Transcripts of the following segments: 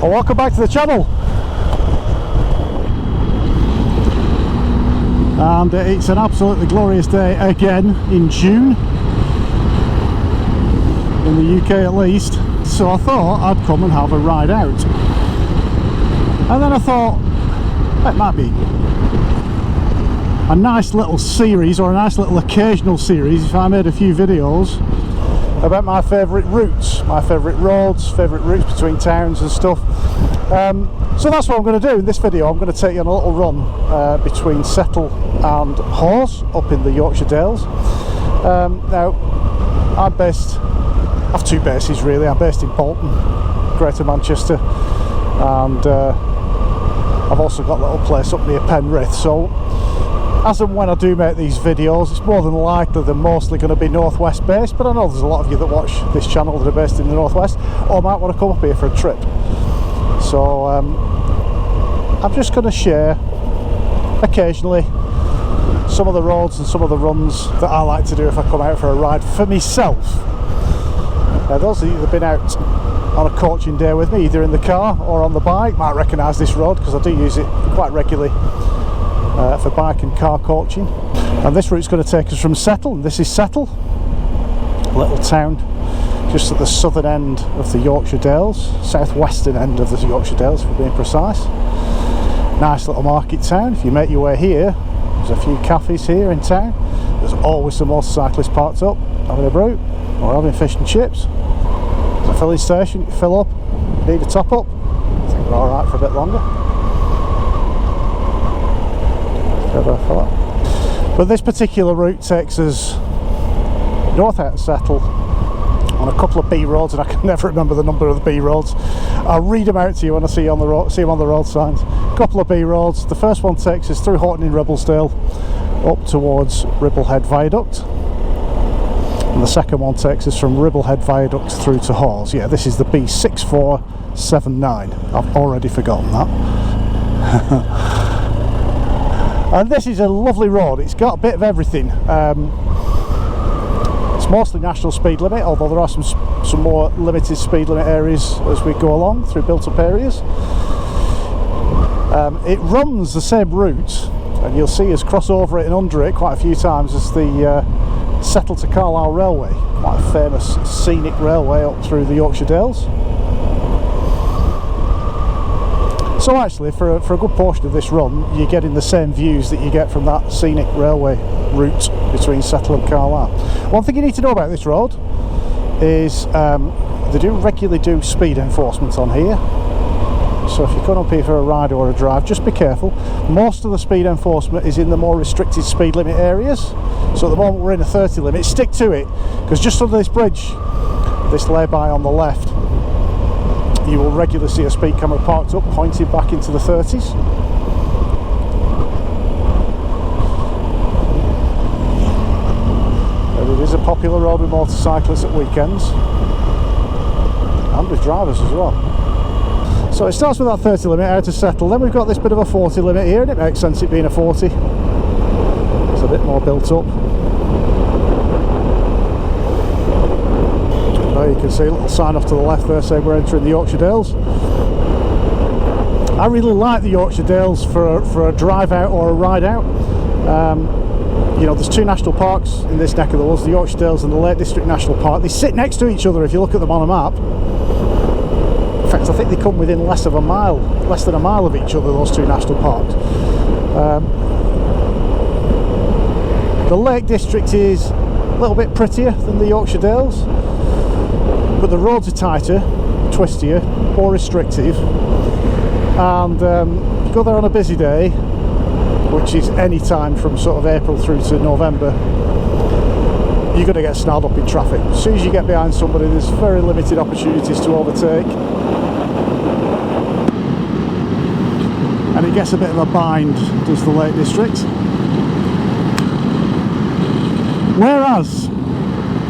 Well, welcome back to the channel. And it's an absolutely glorious day again in June, in the UK at least. So I thought I'd come and have a ride out. And then I thought it might be a nice little series, or a nice little occasional series, if I made a few videos about my favourite routes, my favourite roads, favourite routes between towns and stuff. So that's what I'm going to do in this video. I'm going to take you on a little run between Settle and Hawes up in the Yorkshire Dales. Now, I have two bases really. I'm based in Bolton, Greater Manchester, and I've also got a little place up near Penrith. So as and when I do make these videos, it's more than likely they're mostly going to be northwest based, but I know there's a lot of you that watch this channel that are based in the northwest or might want to come up here for a trip. So I'm just going to share occasionally some of the roads and some of the runs that I like to do if I come out for a ride for myself. Now, those of you that have been out on a coaching day with me, either in the car or on the bike, might recognise this road because I do use it quite regularly for bike and car coaching. And this route's going to take us from Settle, and this is Settle, a little town just at the southern end of the Yorkshire Dales, southwestern end of the Yorkshire Dales for being precise. Nice little market town. If you make your way here, there's a few cafes here in town. There's always some motorcyclists parked up having a brew or having fish and chips. There's a filling station. You fill up, you need a top up. I think we're alright for a bit longer. But this particular route takes us north out of Settle on a couple of B roads, and I can never remember the number of the B roads. I'll read them out to you when I see them on the road signs. A couple of B roads. The first one takes us through Horton in Ribblesdale up towards Ribblehead Viaduct, and the second one takes us from Ribblehead Viaduct through to Hawes. Yeah, this is the B6479. I've already forgotten that. And this is a lovely road. It's got a bit of everything. It's mostly national speed limit, although there are some more limited speed limit areas as we go along through built-up areas. It runs the same route, and you'll see us cross over it and under it quite a few times, as the Settle to Carlisle Railway, quite a famous scenic railway up through the Yorkshire Dales. So actually, for a good portion of this run, you're getting the same views that you get from that scenic railway route between Settle and Carlisle. One thing you need to know about this road is they do regularly do speed enforcement on here. So if you come up here for a ride or a drive, just be careful. Most of the speed enforcement is in the more restricted speed limit areas. So at the moment we're in a 30 limit. Stick to it, because just under this bridge, this lay-by on the left, you will regularly see a speed camera parked up, pointed back into the 30s. And it is a popular road with motorcyclists at weekends, and with drivers as well. So it starts with that 30 limit out to Settle, then we've got this bit of a 40 limit here, and it makes sense it being a 40. It's a bit more built up. You can see a little sign off to the left there saying we're entering the Yorkshire Dales. I really like the Yorkshire Dales for a drive out or a ride out. You know, there's two national parks in this neck of the woods, the Yorkshire Dales and the Lake District National Park. They sit next to each other if you look at them on a map. In fact, I think they come within less than a mile of each other, those two national parks. The Lake District is a little bit prettier than the Yorkshire Dales, but the roads are tighter, twistier, more restrictive, and you go there on a busy day, which is any time from sort of April through to November, you're going to get snarled up in traffic. As soon as you get behind somebody, there's very limited opportunities to overtake, and it gets a bit of a bind, does the Lake District. Whereas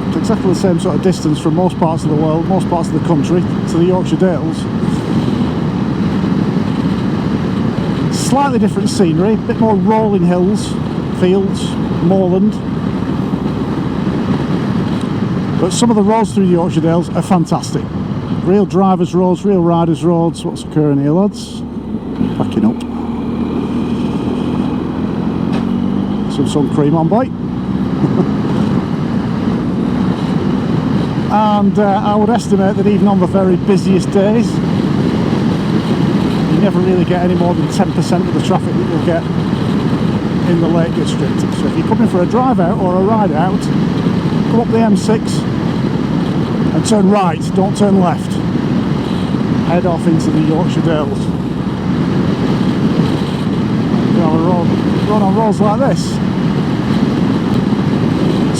it's exactly the same sort of distance from most parts of the world, most parts of the country, to the Yorkshire Dales. Slightly different scenery, a bit more rolling hills, fields, moorland. But some of the roads through the Yorkshire Dales are fantastic. Real drivers' roads, real riders' roads. What's occurring here, lads? Backing up. Some sun cream on, boy. And I would estimate that even on the very busiest days, you never really get any more than 10% of the traffic that you'll get in the Lake District. So if you're coming for a drive out or a ride out, go up the M6 and turn right, don't turn left. Head off into the Yorkshire Dales. You know, run on roads like this.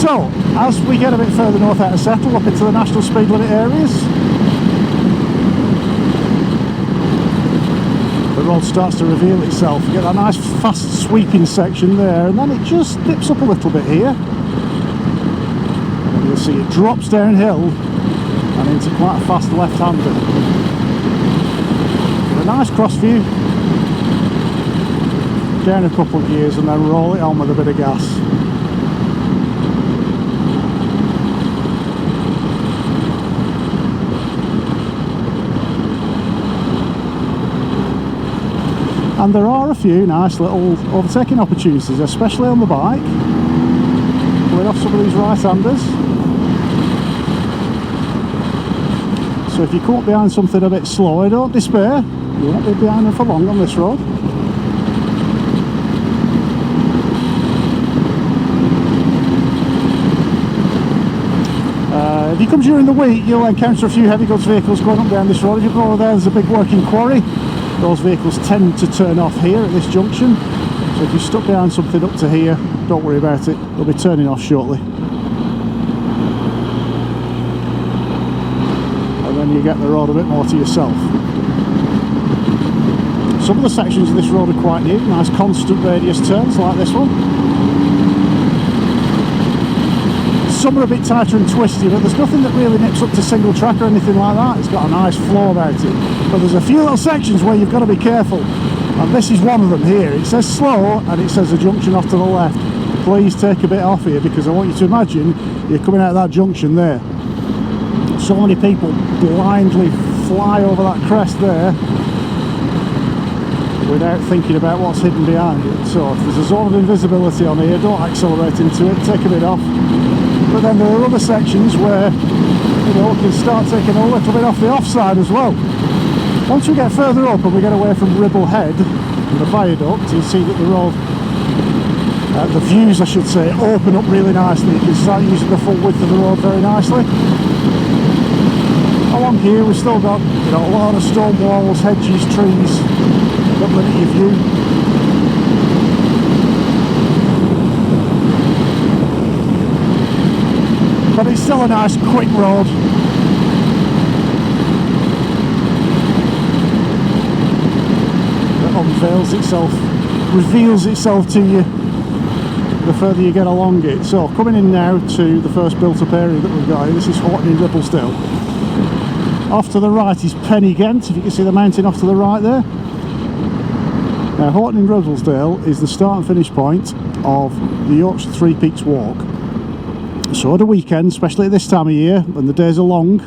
So, as we get a bit further north out of Settle, up into the national speed limit areas, the road starts to reveal itself. You get that nice fast sweeping section there, and then it just dips up a little bit here. And you'll see it drops downhill and into quite a fast left-hander. A nice cross view, down a couple of gears and then roll it on with a bit of gas. And there are a few nice little overtaking opportunities, especially on the bike, coming off some of these right-handers. So if you come up behind something a bit slower, don't despair. You won't be behind them for long on this road. If you come during the week, you'll encounter a few heavy goods vehicles going up down this road. If you go over there, there's a big working quarry. Those vehicles tend to turn off here at this junction. So if you're stuck behind something up to here, don't worry about it. They'll be turning off shortly. And then you get the road a bit more to yourself. Some of the sections of this road are quite new. Nice constant radius turns like this one. Some are a bit tighter and twisty, but there's nothing that really nips up to single track or anything like that. It's got a nice flow about it. But there's a few little sections where you've got to be careful. And this is one of them here. It says slow and it says a junction off to the left. Please take a bit off here, because I want you to imagine you're coming out of that junction there. So many people blindly fly over that crest there without thinking about what's hidden behind it. So if there's a zone of invisibility on here, don't accelerate into it, take a bit off. But then there are other sections where, you know, we can start taking a little bit off the offside as well. Once we get further up and we get away from Ribblehead and the viaduct, you'll see that the road, the views I should say, open up really nicely. You can start using the full width of the road very nicely. Along here we've still got, you know, a lot of stone walls, hedges, trees that limit your view. But it's still a nice quick road. That unveils itself, reveals itself to you the further you get along it. So coming in now to the first built up area that we've got here. This is Hawton in Ribblehead. Off to the right is Ghent, if you can see the mountain off to the right there. Now Hawton in Ribblehead is the start and finish point of the Yorkshire Three Peaks Walk. So at a weekend, especially at this time of year when the days are long,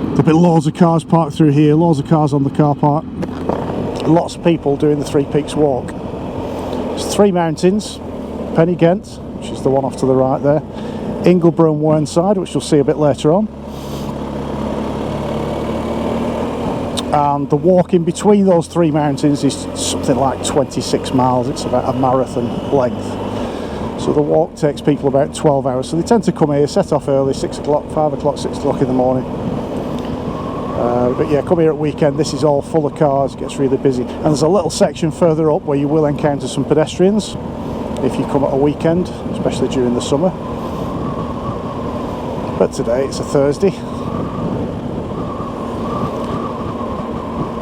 there'll be loads of cars parked through here, loads of cars on the car park, lots of people doing the Three Peaks Walk. There's three mountains: Ghent, which is the one off to the right there, Ingleborough and Whernside, which you'll see a bit later on, and the walk in between those three mountains is something like 26 miles. It's about a marathon length. So the walk takes people about 12 hours. So they tend to come here, set off early, 6 o'clock, 5 o'clock, 6 o'clock in the morning. But yeah, come here at weekend, this is all full of cars, it gets really busy. And there's a little section further up where you will encounter some pedestrians if you come at a weekend, especially during the summer. But today it's a Thursday.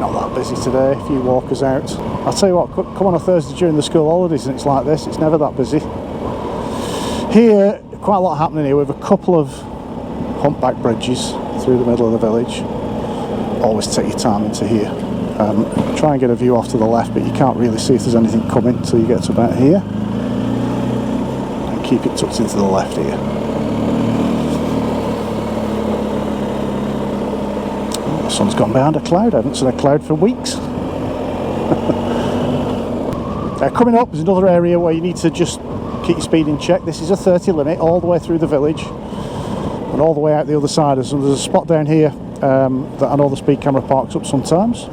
Not that busy today, a few walkers out. I'll tell you what, come on a Thursday during the school holidays and it's like this, it's never that busy. Here, quite a lot happening here. We have a couple of humpback bridges through the middle of the village. Always take your time into here. Try and get a view off to the left, but you can't really see if there's anything coming until you get to about here. And keep it tucked into the left here. sun's gone behind a cloud. I haven't seen a cloud for weeks. Coming up is another area where you need to just keep your speed in check. This is a 30 limit all the way through the village and all the way out the other side. So there's a spot down here that I know the speed camera parks up sometimes.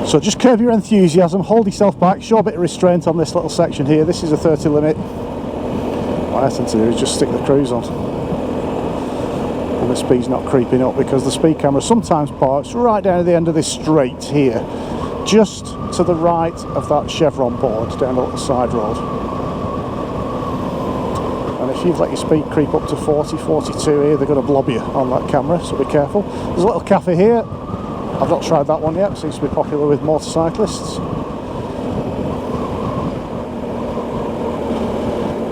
So just curb your enthusiasm, hold yourself back, show a bit of restraint on this little section here. This is a 30 limit. What I tend to do is just stick the cruise on. And the speed's not creeping up because the speed camera sometimes parks right down at the end of this straight here, just to the right of that chevron board down the little side road. And if you've let your speed creep up to 40, 42 here, they're going to blob you on that camera, so be careful. There's a little cafe here. I've not tried that one yet, seems to be popular with motorcyclists.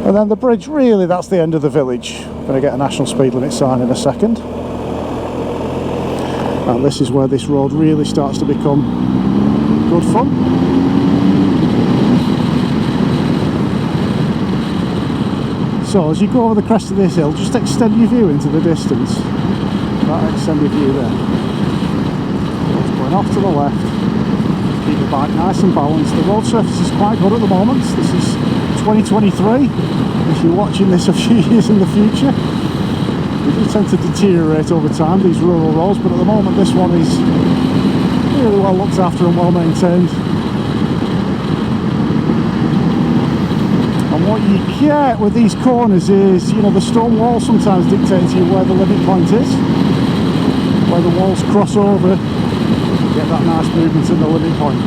And then the bridge, really that's the end of the village. Going to get a national speed limit sign in a second. And this is where this road really starts to become good fun. So as you go over the crest of this hill, just extend your view into the distance. That extended view there. Going off to the left. Keep the bike nice and balanced. The road surface is quite good at the moment. This is 2023. If you're watching this a few years in the future, they do tend to deteriorate over time, these rural roads, but at the moment this one is really well looked after and well maintained. And what you get with these corners is, you know, the stone wall sometimes dictates to you where the limit point is, where the walls cross over, you get that nice movement in the limit point.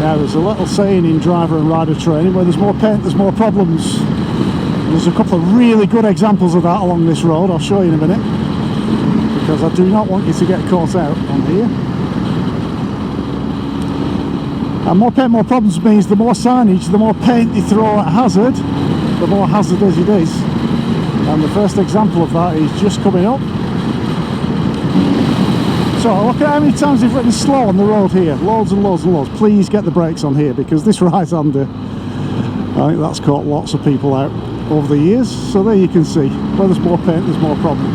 Now there's a little saying in driver and rider training, where there's more paint there's more problems. There's a couple of really good examples of that along this road. I'll show you in a minute, because I do not want you to get caught out on here. And more paint more problems means the more signage, the more paint you throw at hazard, the more hazardous it is. And the first example of that is just coming up. So look at how many times they've written slow on the road here. Loads and loads and loads. Please get the brakes on here, because this right-hander, I think that's caught lots of people out over the years. So there you can see, where there's more paint there's more problem.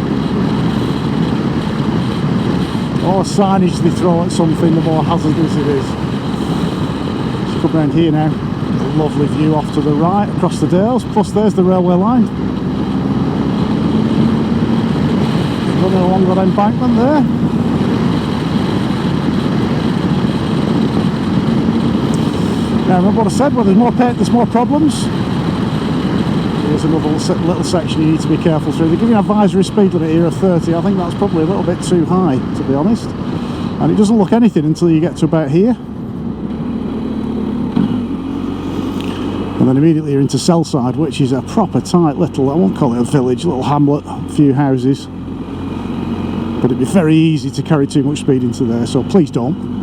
The more signage they throw at something, the more hazardous it is. Let's come round here now. A lovely view off to the right across the Dales, plus there's the railway line. Running along that embankment there. Now remember what I said, where there's more paint there's more problems. Here's another little section you need to be careful through. They're giving an advisory speed limit here of 30. I think that's probably a little bit too high, to be honest. And it doesn't look anything until you get to about here. And then immediately you're into Sellside, which is a proper tight little, I won't call it a village, little hamlet, a few houses. But it'd be very easy to carry too much speed into there, so please don't.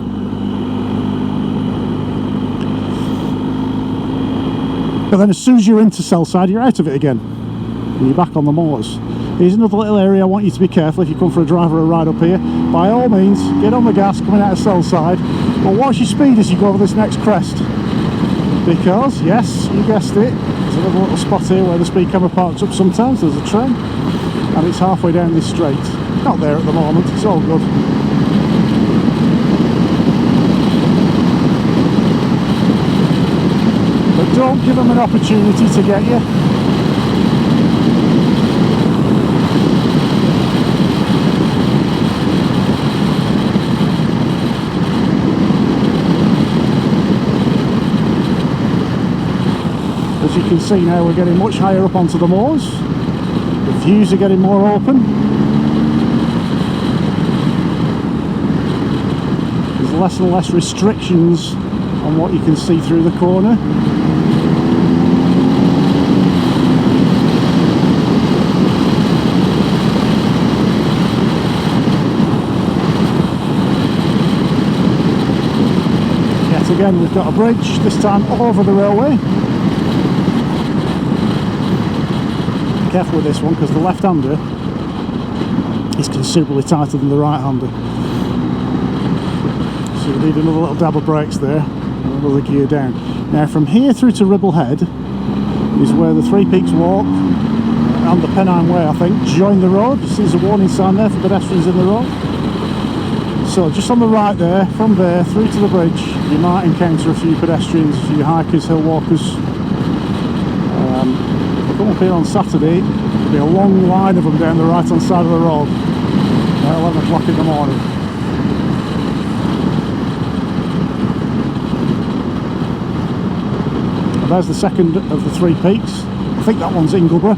But then as soon as you're into Sellside, you're out of it again. And you're back on the moors. Here's another little area I want you to be careful if you come for a drive or a ride up here. By all means, get on the gas coming out of Sellside. But watch your speed as you go over this next crest. Because, yes, you guessed it, there's another little spot here where the speed camera parks up sometimes. There's a train. And it's halfway down this straight. Not there at the moment, it's all good. But don't give them an opportunity to get you. As you can see now, we're getting much higher up onto the moors. The views are getting more open. There's less and less restrictions on what you can see through the corner. Yet again, we've got a bridge, this time over the railway. Careful with this one, because the left-hander is considerably tighter than the right-hander. So you need another little dab of brakes there. another gear down. Now from here through to Ribblehead is where the Three Peaks Walk and the Pennine Way, I think, join the road. You see there's a warning sign there for pedestrians in the road. So just on the right there, from there through to the bridge, you might encounter a few pedestrians, a few hikers, hill walkers. Come up here on Saturday, there'll be a long line of them down the right hand side of the road at 11 o'clock in the morning. And there's the second of the Three Peaks. I think that one's Ingleborough,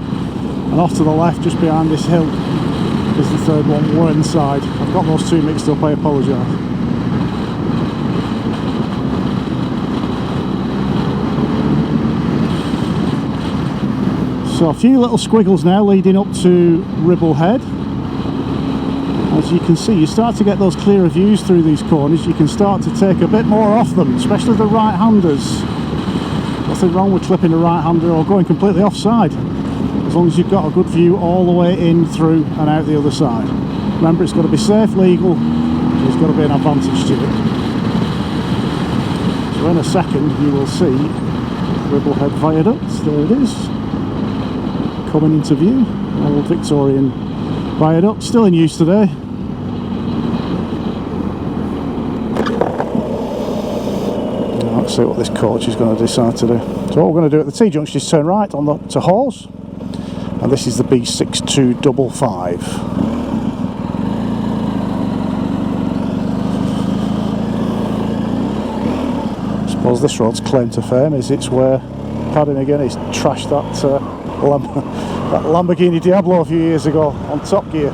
and off to the left just behind this hill is the third one, Whernside. I've got those two mixed up, I apologise. So a few little squiggles now leading up to Ribblehead. As you can see, you start to get those clearer views through these corners. You can start to take a bit more off them, especially the right-handers. Nothing wrong with clipping a right-hander or going completely offside, as long as you've got a good view all the way in, through and out the other side. Remember, it's got to be safe, legal, there's got to be an advantage to it. So in a second you will see Ribblehead Viaduct. There it is, coming into view. Old Victorian viaduct, still in use today. Let's see what this coach is going to decide to do. So what we're going to do at the T-junction is turn right on to Hawes, and this is the B6255. I suppose this road's claim to fame is it's where Padding again is trashed that Lamborghini Diablo a few years ago on Top Gear.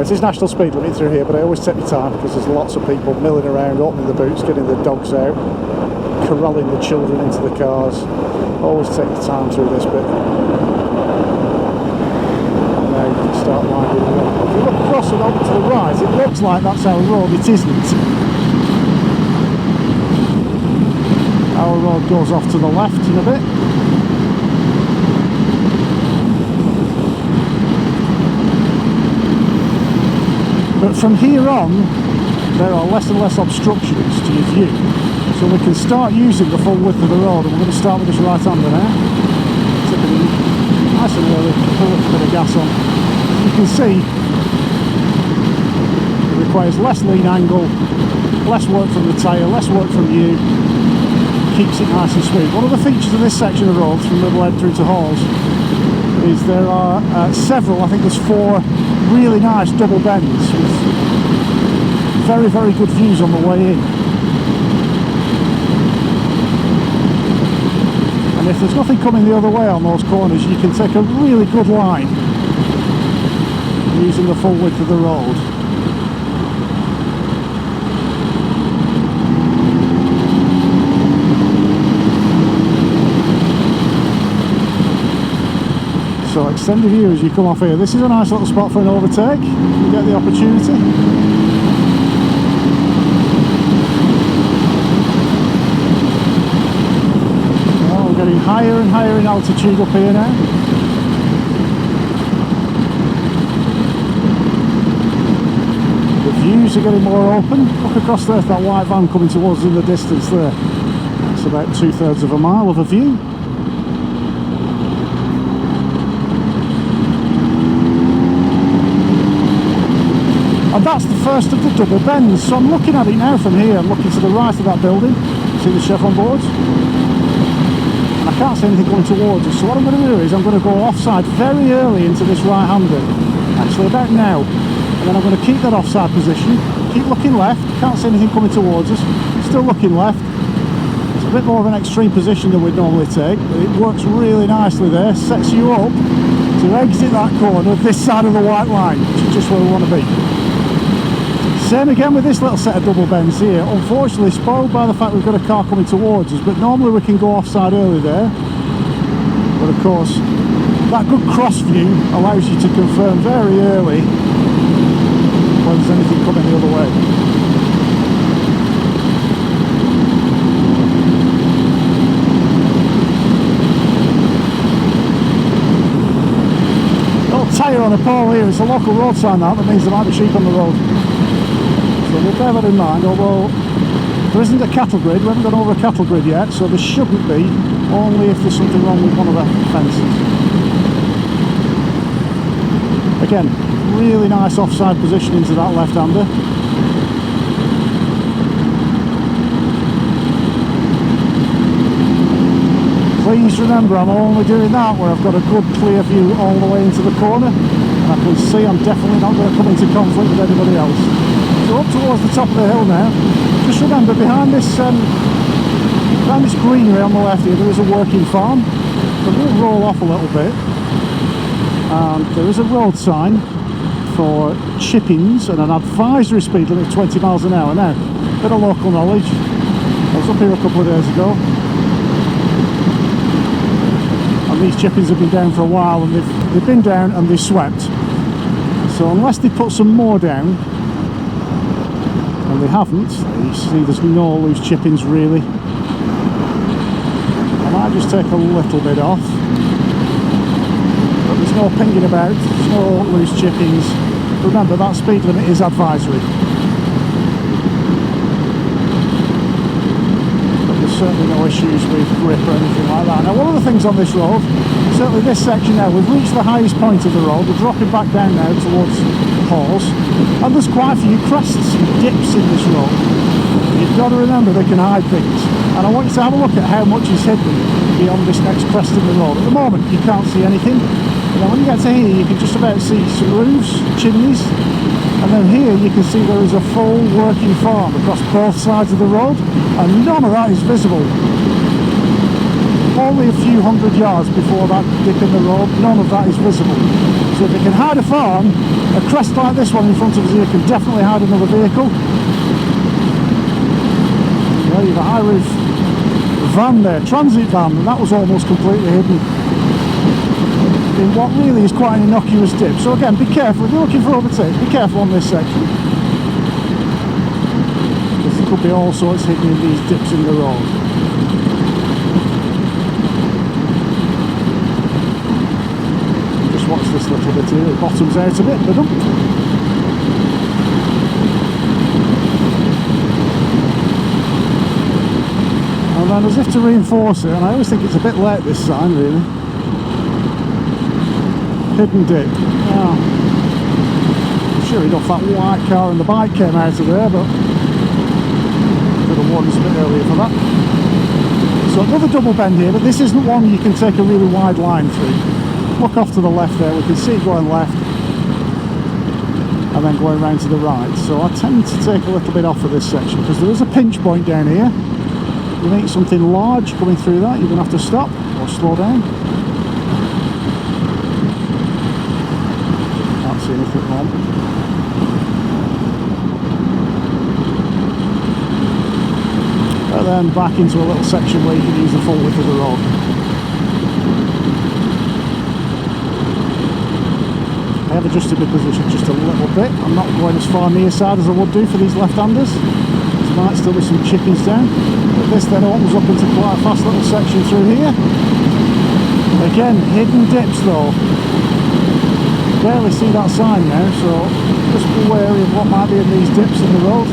It is national speed limit through here, but I always take my time because there's lots of people milling around, opening the boots, getting the dogs out, corralling the children into the cars. Always take your time through this bit. And now you can start winding along. If you look across and over to the right, it looks like that's our road. It isn't. Our road goes off to the left in a bit. But from here on, there are less and less obstructions to your view. So we can start using the full width of the road, and we're going to start with this right-hander now. Tipping in nice and early, put a little bit of gas on. You can see it requires less lean angle, less work from the tyre, less work from you. Keeps it nice and smooth. One of the features of this section of road from Ribblehead through to Hawes is there are several, I think there's 4 really nice double bends with very, very good views on the way in. And if there's nothing coming the other way on those corners, you can take a really good line using the full width of the road. So extend your view as you come off here. This is a nice little spot for an overtake, if you get the opportunity. Oh, we're getting higher and higher in altitude up here now. The views are getting more open. Look across there, that white van coming towards us in the distance there. It's about 2/3 of a mile of a view. And that's the first of the double bends. So I'm looking at it now from here. I'm looking to the right of that building. See the chevron boards? And I can't see anything coming towards us. So what I'm going to do is I'm going to go offside very early into this right-hander. Actually about now. And then I'm going to keep that offside position. Keep looking left. Can't see anything coming towards us. Still looking left. It's a bit more of an extreme position than we'd normally take. But it works really nicely there. Sets you up to exit that corner this side of the white line, which is just where we want to be. Same again with this little set of double bends here. Unfortunately spoiled by the fact we've got a car coming towards us, but normally we can go offside early there. But of course, that good cross view allows you to confirm very early whether there's anything coming the other way. Little tyre on a pole here. It's a local road sign that means there might be sheep on the road. So we'll bear that in mind, although there isn't a cattle grid, we haven't gone over a cattle grid yet, so there shouldn't be, only if there's something wrong with one of the fences. Again, really nice offside positioning to that left-hander. Please remember, I'm only doing that where I've got a good clear view all the way into the corner, and I can see I'm definitely not going to come into conflict with anybody else. So up towards the top of the hill now. Just remember, behind this greenery on the left here, there is a working farm. So I'm going to roll off a little bit, and there is a road sign for chippings and an advisory speed limit of 20 miles an hour. Now, a bit of local knowledge. I was up here a couple of days ago, and these chippings have been down for a while, and they've been down and they've swept. So unless they put some more down, and they haven't, you see there's no loose chippings really. I might just take a little bit off, but there's no pinging about, there's no loose chippings. Remember, that speed limit is advisory. Certainly no issues with grip or anything like that. Now, one of the things on this road, certainly this section now, we've reached the highest point of the road, we're dropping back down now towards Hawes, and there's quite a few crests and dips in this road. You've got to remember they can hide things, and I want you to have a look at how much is hidden beyond this next crest in the road. At the moment you can't see anything, and then when you get to here you can just about see some roofs, chimneys, and then here you can see there is a full working farm across both sides of the road, and none of that is visible. Only a few hundred yards before that dip in the road, none of that is visible. So if you can hide a farm, a crest like this one in front of us here can definitely hide another vehicle. Well, you've a high roof van there, transit van, and that was almost completely hidden in what really is quite an innocuous dip. So again, be careful, if you're looking for overtakes, be careful on this section, because there could be all sorts hidden in these dips in the road. Just watch this little bit here, it bottoms out a bit, and then as if to reinforce it, and I always think it's a bit late this sign really. Hidden dip. Now, sure enough that white car and the bike came out of there, but could have warned us a bit earlier for that. So another double bend here, but this isn't one you can take a really wide line through. Look off to the left there, we can see it going left and then going round to the right. So I tend to take a little bit off of this section because there is a pinch point down here. You meet something large coming through that, you're going to have to stop or slow down. See anything wrong. And then back into a little section where you can use the full width of the road. I have adjusted the position just a little bit. I'm not going as far near side as I would do for these left-handers. There might still be some chippings down. But this then opens up into quite a fast little section through here. Again, hidden dips though. Barely see that sign now, so just be wary of what might be in these dips in the road.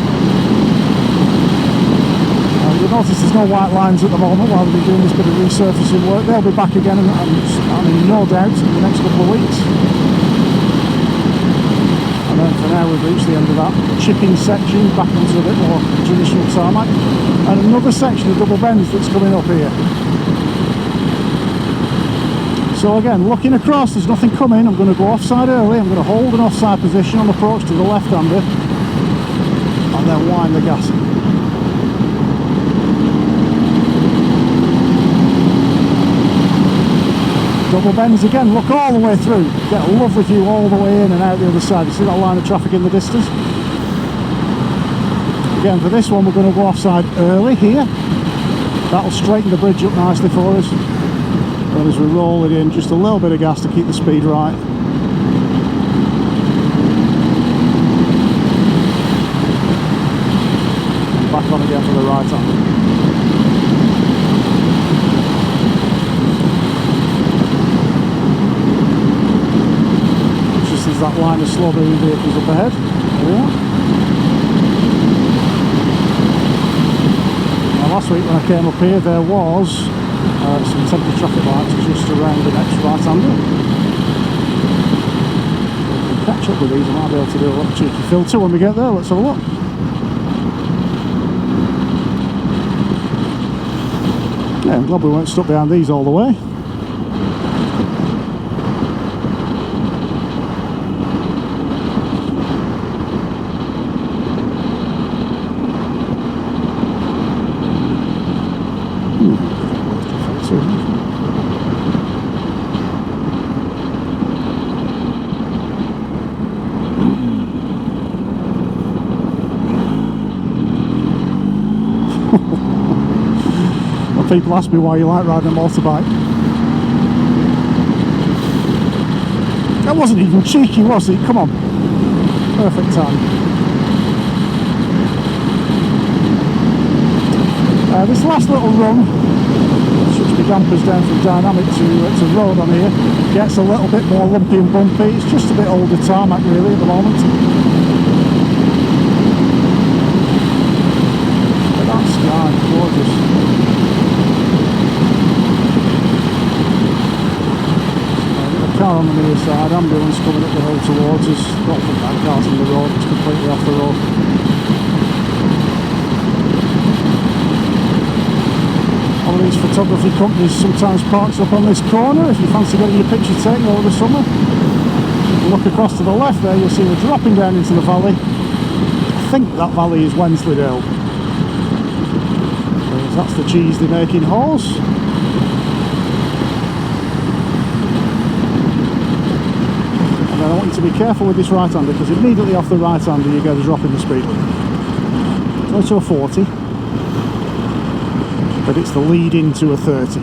You'll notice there's no white lines at the moment while we've been doing this bit of resurfacing work. They'll be back again, and I mean, no doubt, in the next couple of weeks. And then for now we've reached the end of that chipping section, back onto a bit more traditional tarmac. And another section of double bends that's coming up here. So again, looking across, there's nothing coming. I'm going to go offside early, I'm going to hold an offside position on approach to the left-hander and then wind the gas in. Double bends again, look all the way through, get a lovely view all the way in and out the other side. You see that line of traffic in the distance? Again, for this one we're going to go offside early here. That'll straighten the bridge up nicely for us. And as we roll it in, just a little bit of gas to keep the speed right. And back on again for the right hand. Just as that line of slow moving vehicles up ahead. There we are. last week when I came up here, there was some temporary traffic lights just around the next right-hander. Catch up with these, I might be able to do a little cheeky filter when we get there. Let's have a look. Yeah, I'm glad we weren't stuck behind these all the way. People ask me why you like riding a motorbike. That wasn't even cheeky, was it? Come on. Perfect time. This last little run, switch my dampers down from dynamic to road on here, gets a little bit more lumpy and bumpy. It's just a bit older tarmac really at the moment. But that sky, gorgeous. Car on the near side, ambulance coming up the hill towards us. Don't think that car's on the road, it's completely off the road. One of these photography companies sometimes parks up on this corner. If you fancy getting your picture taken over the summer, look across to the left there, you'll see we're dropping down into the valley. I think that valley is Wensleydale. So that's the cheese they make in Hawes. I want you to be careful with this right-hander because immediately off the right-hander you get a drop in the speed limit. Go to a 40, but it's the lead into a 30.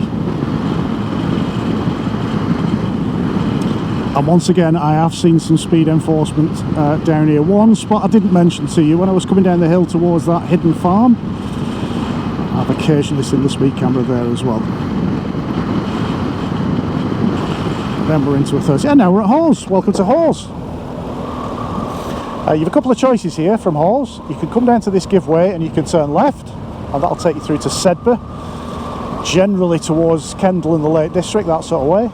And once again, I have seen some speed enforcement down here. One spot I didn't mention to you, when I was coming down the hill towards that hidden farm, I've occasionally seen the speed camera there as well. Then we're into a 30, and now we're at Hawes. Welcome to Hawes. You have a couple of choices here from Hawes. You can come down to this giveaway and you can turn left, and that'll take you through to Sedbergh, generally towards Kendal in the Lake District, that sort of way.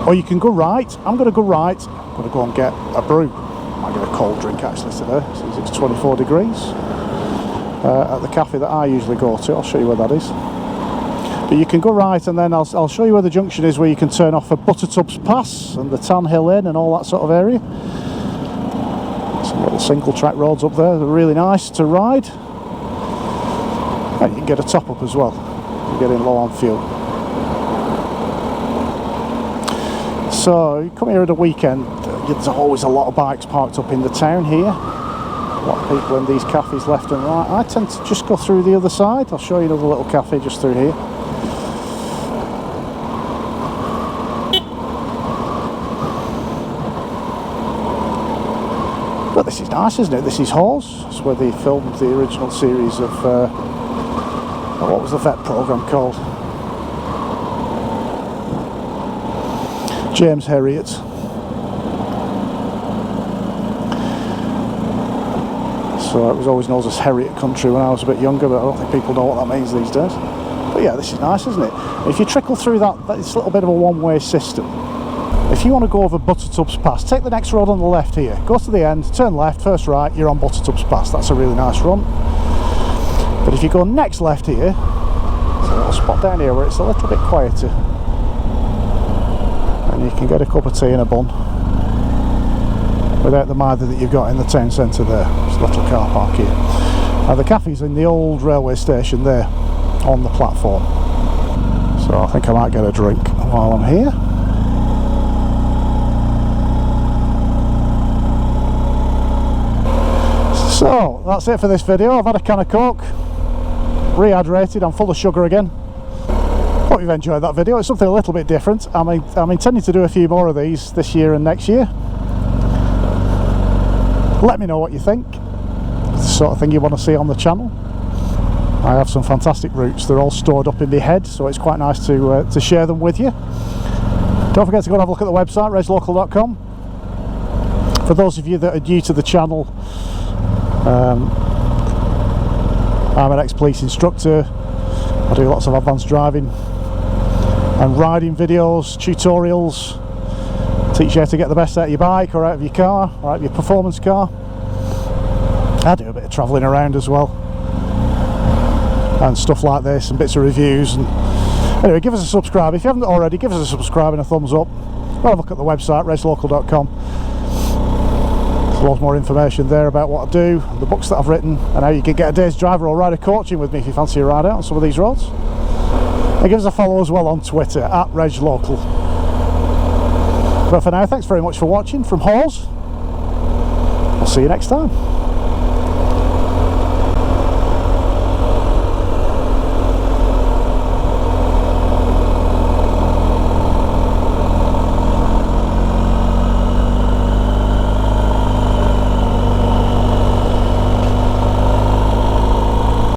Or you can go right. I'm going to go right. I'm going to go and get a brew. I might get a cold drink actually today, since it's 24 degrees. At the cafe that I usually go to. I'll show you where that is. But you can go right, and then I'll show you where the junction is, where you can turn off for Buttertubs Pass and the Tan Hill Inn and all that sort of area. Some little single track roads up there, they're really nice to ride. And you can get a top up as well, you're getting low on fuel. So you come here at a weekend, there's always a lot of bikes parked up in the town here. A lot of people in these cafes left and right. I tend to just go through the other side. I'll show you another little cafe just through here. But this is nice, isn't it? This is Hawes. It's where they filmed the original series of what was the vet programme called? James Herriot. So it was always known as Herriot Country when I was a bit younger, but I don't think people know what that means these days. But yeah, this is nice, isn't it? If you trickle through that, it's a little bit of a one-way system. If you want to go over Buttertubs Pass, take the next road on the left here, go to the end, turn left, first right, you're on Buttertubs Pass. That's a really nice run. But if you go next left here, there's a little spot down here where it's a little bit quieter. And you can get a cup of tea and a bun without the mither that you've got in the town centre there. There's a little car park here. Now the cafe's in the old railway station there on the platform. So I think I might get a drink while I'm here. So that's it for this video. I've had a can of Coke, rehydrated, I'm full of sugar again. Hope you've enjoyed that video. It's something a little bit different. I'm intending to do a few more of these this year and next year. Let me know what you think. It's the sort of thing you want to see on the channel. I have some fantastic routes. They're all stored up in my head, so it's quite nice to share them with you. Don't forget to go and have a look at the website, reslocal.com. For those of you that are new to the channel, I'm an ex-police instructor. I do lots of advanced driving and riding videos, tutorials, teach you how to get the best out of your bike or out of your car or out of your performance car. I do a bit of travelling around as well and stuff like this, and bits of reviews. And anyway, give us a subscribe if you haven't already. Give us a subscribe and a thumbs up. Have a look at the website regslocal.com. There's lots more information there about what I do, the books that I've written, and how you can get a day's driver or rider coaching with me if you fancy a ride out on some of these roads. And give us a follow as well on Twitter at regslocal. But for now, thanks very much for watching from Hawes. I'll see you next time.